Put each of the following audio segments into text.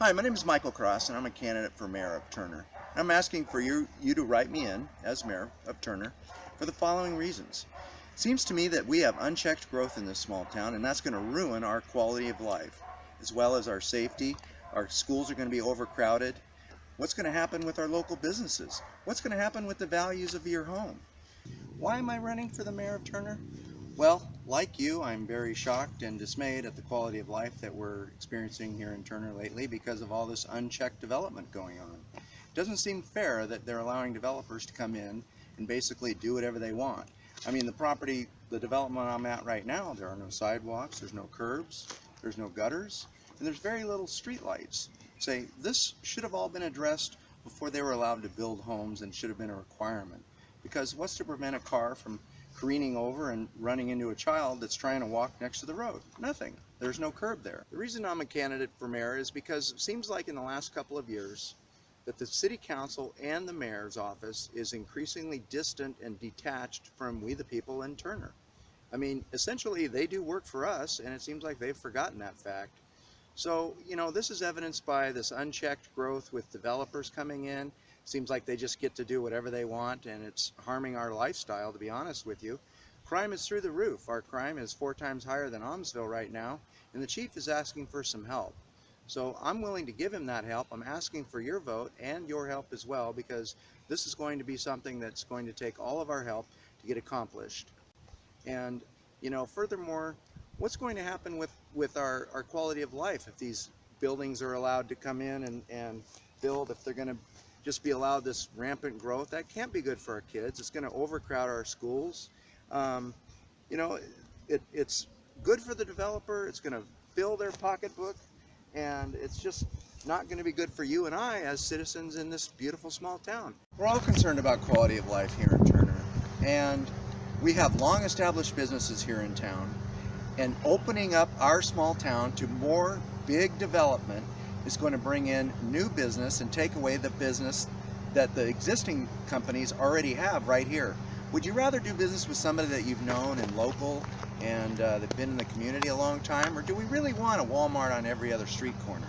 Hi, my name is Michael Cross, and I'm a candidate for mayor of Turner. I'm asking for you to write me in as mayor of Turner for the following reasons. It seems to me that we have unchecked growth in this small town, and that's going to ruin our quality of life, as well as our safety. Our schools are going to be overcrowded. What's going to happen with our local businesses? What's going to happen with the values of your home? Why am I running for the mayor of Turner? Well, like you, I'm very shocked and dismayed at the quality of life that we're experiencing here in Turner lately because of all this unchecked development going on. It doesn't seem fair that they're allowing developers to come in and basically do whatever they want. I mean, the development I'm at right now, there are no sidewalks, there's no curbs, there's no gutters, and there's very little street lights. Say, this should have all been addressed before they were allowed to build homes, and should have been a requirement. Because what's to prevent a car from careening over and running into a child that's trying to walk next to the road? Nothing. There's no curb there. The reason I'm a candidate for mayor is because it seems like in the last couple of years that the city council and the mayor's office is increasingly distant and detached from we the people in Turner. I mean, essentially they do work for us, and it seems like they've forgotten that fact. So, this is evidenced by this unchecked growth with developers coming in. Seems like they just get to do whatever they want, and it's harming our lifestyle, to be honest with you. Crime is through the roof. Our crime is 4 times higher than Almsville right now, and the chief is asking for some help. So I'm willing to give him that help. I'm asking for your vote and your help as well, because this is going to be something that's going to take all of our help to get accomplished. And furthermore, what's going to happen with our quality of life if these buildings are allowed to come in and build, if they're going to just be allowed this rampant growth? That can't be good for our kids. It's going to overcrowd our schools. It's good for the developer. It's going to fill their pocketbook, and it's just not going to be good for you and I as citizens in this beautiful small town. We're all concerned about quality of life here in Turner, and we have long established businesses here in town, and opening up our small town to more big development is going to bring in new business and take away the business that the existing companies already have right here. Would you rather do business with somebody that you've known and local and they've been in the community a long time, or do we really want a Walmart on every other street corner?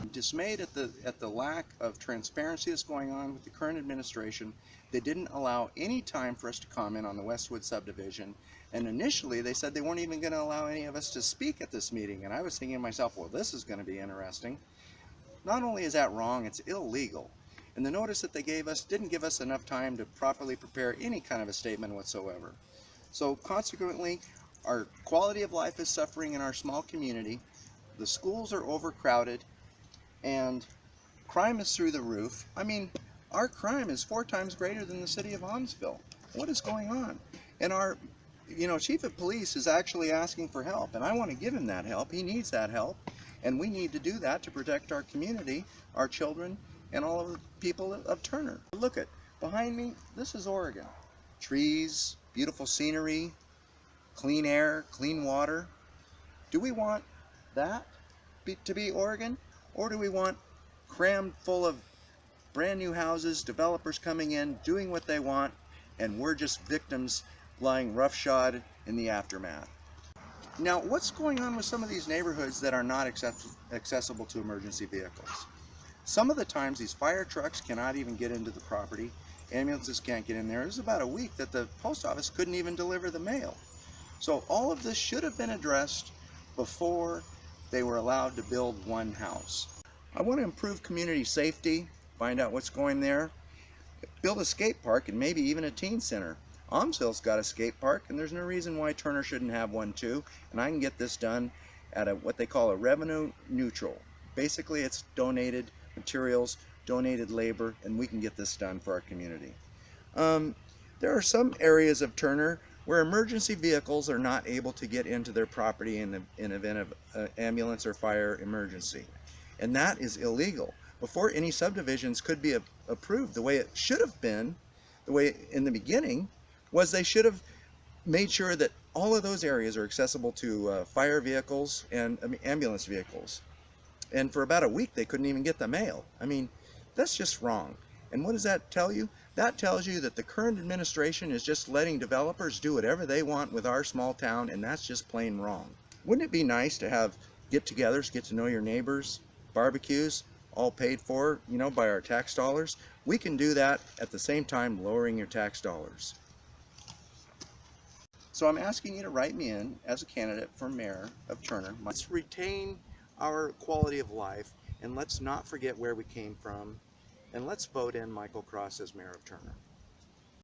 I'm dismayed at the lack of transparency that's going on with the current administration. They didn't allow any time for us to comment on the Westwood subdivision, and initially they said they weren't even going to allow any of us to speak at this meeting, and I was thinking to myself, well, this is going to be interesting. Not only is that wrong, it's illegal. And the notice that they gave us didn't give us enough time to properly prepare any kind of a statement whatsoever. So consequently, our quality of life is suffering in our small community. The schools are overcrowded, and crime is through the roof. I mean, our crime is 4 times greater than the city of Almsville. What is going on? And our chief of police is actually asking for help, and I want to give him that help. He needs that help. And we need to do that to protect our community, our children, and all of the people of Turner. Look at behind me, this is Oregon. Trees, beautiful scenery, clean air, clean water. Do we want that to be Oregon? Or do we want crammed full of brand new houses, developers coming in, doing what they want, and we're just victims lying roughshod in the aftermath? Now, what's going on with some of these neighborhoods that are not accessible to emergency vehicles? Some of the times these fire trucks cannot even get into the property. Ambulances can't get in there. It was about a week that the post office couldn't even deliver the mail. So all of this should have been addressed before they were allowed to build one house. I want to improve community safety, find out what's going there, build a skate park, and maybe even a teen center. Almsville's got a skate park, and there's no reason why Turner shouldn't have one too, and I can get this done at what they call a revenue neutral. Basically, it's donated materials, donated labor, and we can get this done for our community. There are some areas of Turner where emergency vehicles are not able to get into their property in the event of ambulance or fire emergency, and that is illegal. Before any subdivisions could be approved, the way it should have been, the way in the beginning, was they should have made sure that all of those areas are accessible to fire vehicles and ambulance vehicles. And for about a week, they couldn't even get the mail. I mean, that's just wrong. And what does that tell you? That tells you that the current administration is just letting developers do whatever they want with our small town, and that's just plain wrong. Wouldn't it be nice to have get-togethers, get to know your neighbors, barbecues, all paid for, by our tax dollars. We can do that at the same time lowering your tax dollars. So I'm asking you to write me in as a candidate for mayor of Turner. Let's retain our quality of life, and let's not forget where we came from, and let's vote in Michael Cross as mayor of Turner.